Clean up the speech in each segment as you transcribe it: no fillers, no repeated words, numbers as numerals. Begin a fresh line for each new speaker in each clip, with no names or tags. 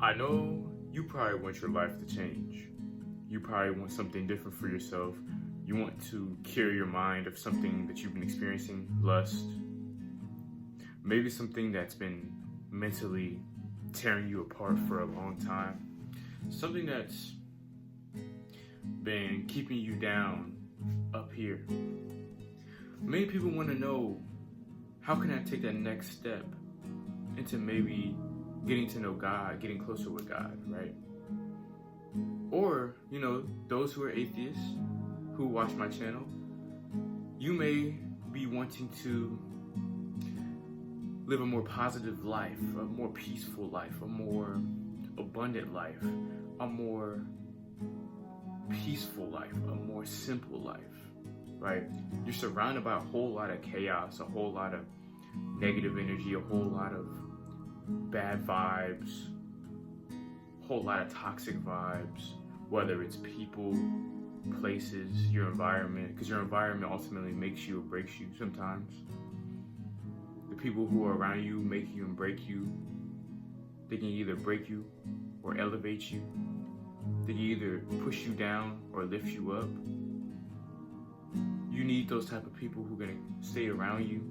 I know you probably want your life to change. You probably want something different for yourself. You want to cure your mind of something that you've been experiencing, lust, maybe something that's been mentally tearing you apart for a long time, something that's been keeping you down up here. Many people want to know, how can I take that next step into maybe getting to know God, getting closer with God, right? Or, those who are atheists who watch my channel, you may be wanting to live a more positive life, a more peaceful life, a more abundant life, a more peaceful life, a more simple life, right? You're surrounded by a whole lot of chaos, a whole lot of negative energy, a whole lot of bad vibes, a whole lot of toxic vibes, whether it's people, places, your environment, because your environment ultimately makes you or breaks you sometimes. The people who are around you make you and break you. They can either break you or elevate you. They can either push you down or lift you up. You need those type of people who are going to stay around you.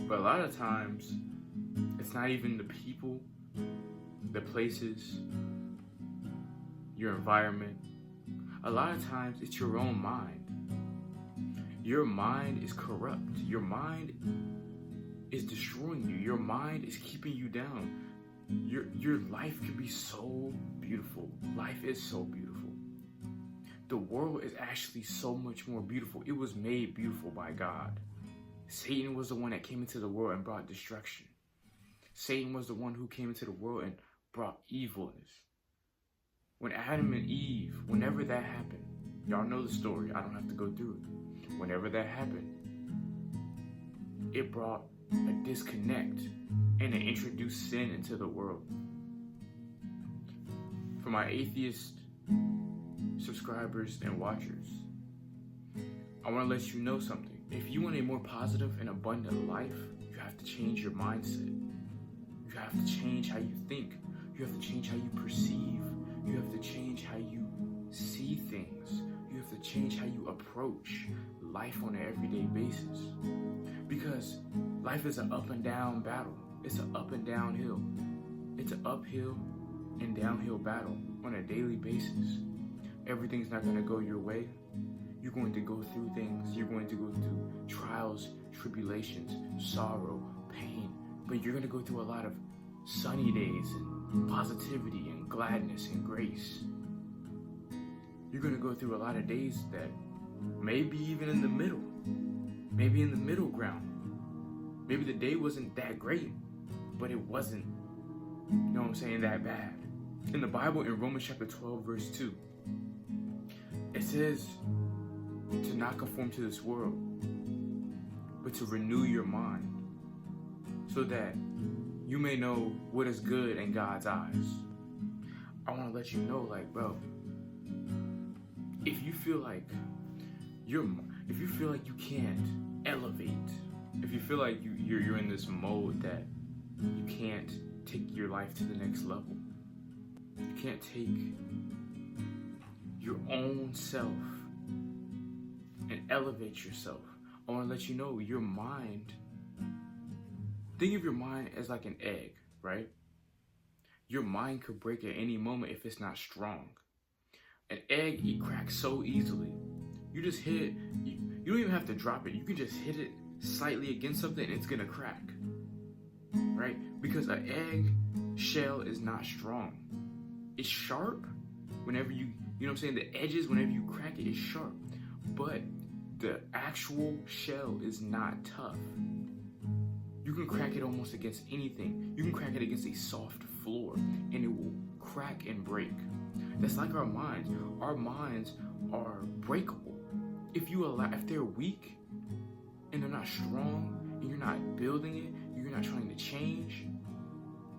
But a lot of times, it's not even the people, the places, your environment. A lot of times, it's your own mind. Your mind is corrupt. Your mind is destroying you. Your mind is keeping you down. Your life can be so beautiful. Life is so beautiful. The world is actually so much more beautiful. It was made beautiful by God. Satan was the one that came into the world and brought destruction. Satan was the one who came into the world and brought evilness. When Adam and Eve, whenever that happened, y'all know the story, I don't have to go through it. Whenever that happened, it brought a disconnect and it introduced sin into the world. For my atheist subscribers and watchers, I want to let you know something. If you want a more positive and abundant life, you have to change your mindset. You have to change how you think. You have to change how you perceive. You have to change how you see things. You have to change how you approach life on an everyday basis. Because life is an up and down battle. It's an up and downhill. It's an uphill and downhill battle on a daily basis. Everything's not going to go your way. You're going to go through things. You're going to go through trials, tribulations, sorrow, pain. But you're going to go through a lot of sunny days and positivity and gladness and grace. You're going to go through a lot of days that maybe even in the middle, maybe in the middle ground. Maybe the day wasn't that great, but it wasn't, that bad. In the Bible, in Romans chapter 12, verse 2, it says to not conform to this world, but to renew your mind so that you may know what is good in God's eyes. I want to let you know, bro, if you feel like you can't elevate, if you feel like you're in this mode that you can't take your life to the next level, you can't take your own self and elevate yourself, I want to let you know your mind. Think of your mind as like an egg, right? Your mind could break at any moment if it's not strong. An egg, it cracks so easily. You just hit it, you don't even have to drop it. You can just hit it slightly against something and it's gonna crack, right? Because an egg shell is not strong. It's sharp whenever the edges, whenever you crack it, it's sharp. But the actual shell is not tough. You can crack it almost against anything. You can crack it against a soft floor and it will crack and break. That's like our minds. Our minds are breakable. If they're weak and they're not strong and you're not building it, you're not trying to change,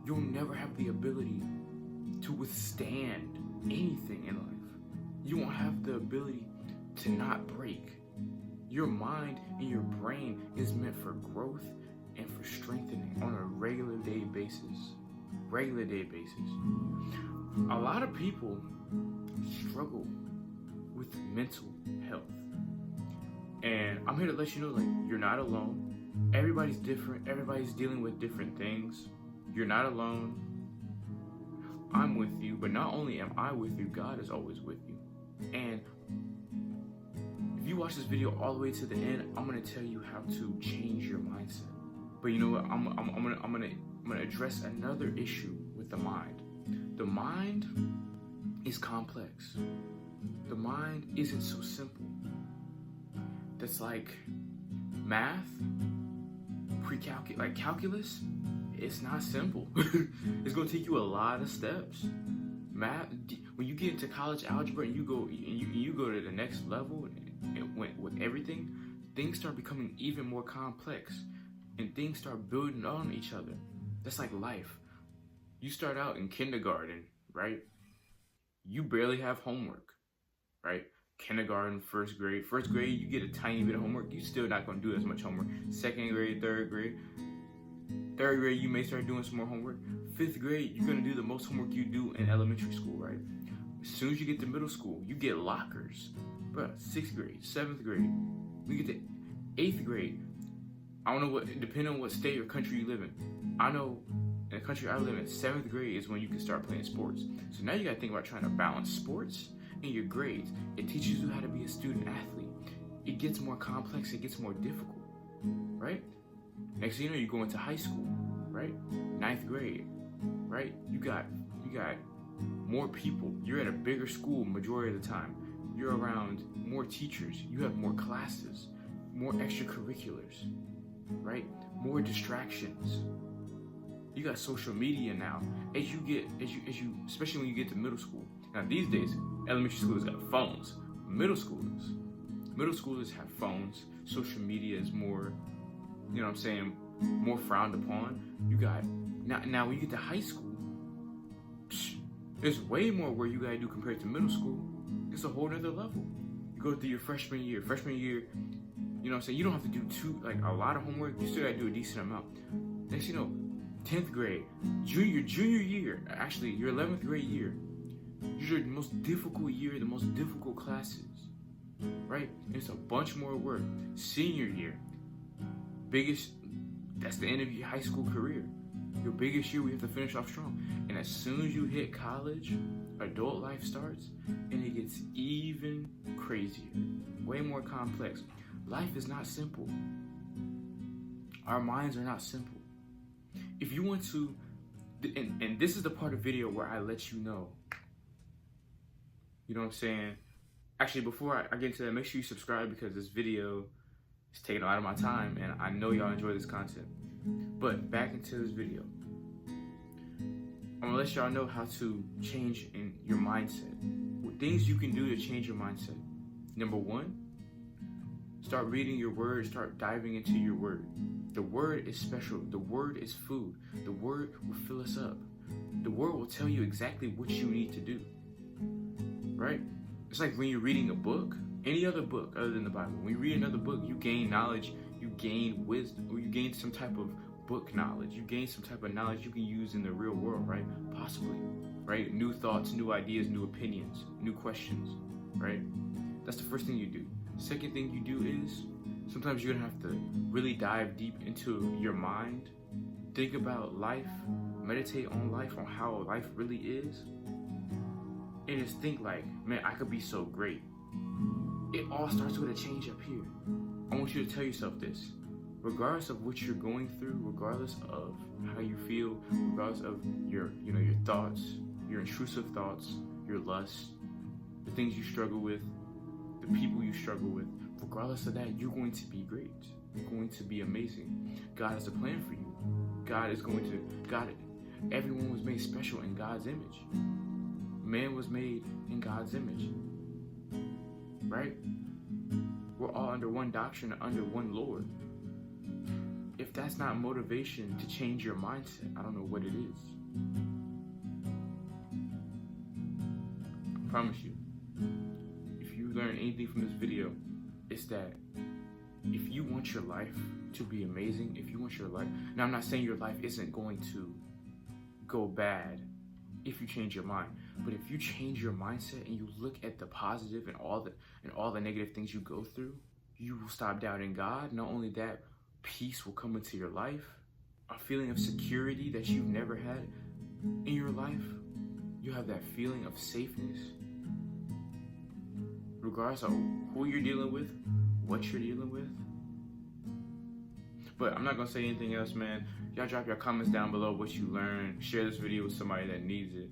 you'll never have the ability to withstand anything in life. You won't have the ability to not break. Your mind and your brain is meant for growth and for strengthening on a regular day basis. regular day basis. A lot of people struggle with mental health. And I'm here to let you know, like, you're not alone. Everybody's different. Everybody's dealing with different things. You're not alone. I'm with you, but not only am I with you, God is always with you. And if you watch this video all the way to the end, I'm gonna tell you how to change your mindset. But you know what? I'm gonna address another issue with the mind. The mind is complex. The mind isn't so simple. That's like math, like calculus. It's not simple. It's gonna take you a lot of steps. Math. When you get into college algebra and you go to the next level with everything, things start becoming even more complex, and things start building on each other. That's like life. You start out in kindergarten, right? You barely have homework, right? Kindergarten, first grade, you get a tiny bit of homework. You're still not going to do as much homework. Second grade, third grade, you may start doing some more homework. Fifth grade, you're going to do the most homework you do in elementary school, right? As soon as you get to middle school, you get lockers. Bro, 6th grade, 7th grade, we get to 8th grade. I don't know what, depending on what state or country you live in. I know in the country I live in, 7th grade is when you can start playing sports. So now you got to think about trying to balance sports and your grades. It teaches you how to be a student athlete. It gets more complex, it gets more difficult, right? Next thing you know, you go into high school, right? 9th grade, right? You got more people. You're at a bigger school majority of the time. You're around more teachers. You have more classes, more extracurriculars, right? More distractions. You got social media now. As you especially when you get to middle school. Now these days, elementary schools got phones. Middle schoolers have phones. Social media is more, you know what I'm saying, more frowned upon. You got now when you get to high school, there's way more where you gotta do compared to middle school. It's a whole nother level. You go through your freshman year, you know what I'm saying, you don't have to do a lot of homework. You still gotta do a decent amount. Next you know, 10th grade, junior year, actually your 11th grade year, usually the most difficult year, the most difficult classes, right? It's a bunch more work. Senior year, that's the end of your high school career. Your biggest year, we have to finish off strong. And as soon as you hit college, adult life starts, and it gets even crazier, way more complex. Life is not simple. Our minds are not simple. If you want to, and this is the part of the video where I let you know, you know what I'm saying? Actually, before I get into that, make sure you subscribe because this video is taking a lot of my time, and I know y'all enjoy this content. But back into this video. I'm gonna let y'all know how to change in your mindset. Things you can do to change your mindset. Number 1, start reading your word, start diving into your word. The word is special. The word is food. The word will fill us up. The word will tell you exactly what you need to do. Right? It's like when you're reading a book, any other book other than the Bible. When you read another book, you gain knowledge, you gain wisdom, or you gain some type of book knowledge. You gain some type of knowledge you can use in the real world, right? Possibly, right? New thoughts, new ideas, new opinions, new questions, right? That's the first thing you do. Second thing you do is sometimes you're gonna have to really dive deep into your mind, think about life, meditate on life, on how life really is, and just think like, man, I could be so great. It all starts with a change up here. I want you to tell yourself this. Regardless of what you're going through, regardless of how you feel, regardless of your thoughts, your intrusive thoughts, your lust, the things you struggle with, the people you struggle with, regardless of that, you're going to be great. You're going to be amazing. God has a plan for you. Everyone was made special in God's image. Man was made in God's image. Right? We're all under one doctrine, under one Lord. If that's not motivation to change your mindset, I don't know what it is. I promise you, if you learn anything from this video, it's that if you want your life to be amazing, if you want your life, now I'm not saying your life isn't going to go bad if you change your mind. But if you change your mindset and you look at the positive and all the negative things you go through, you will stop doubting God. Not only that, peace will come into your life, a feeling of security that you've never had in your life. You have that feeling of safeness, regardless of who you're dealing with, what you're dealing with. But I'm not gonna say anything else, man. Y'all drop your comments down below what you learned. Share this video with somebody that needs it.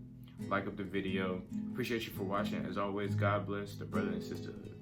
Like up the video. Appreciate you for watching. As always, God bless the brother and sisterhood.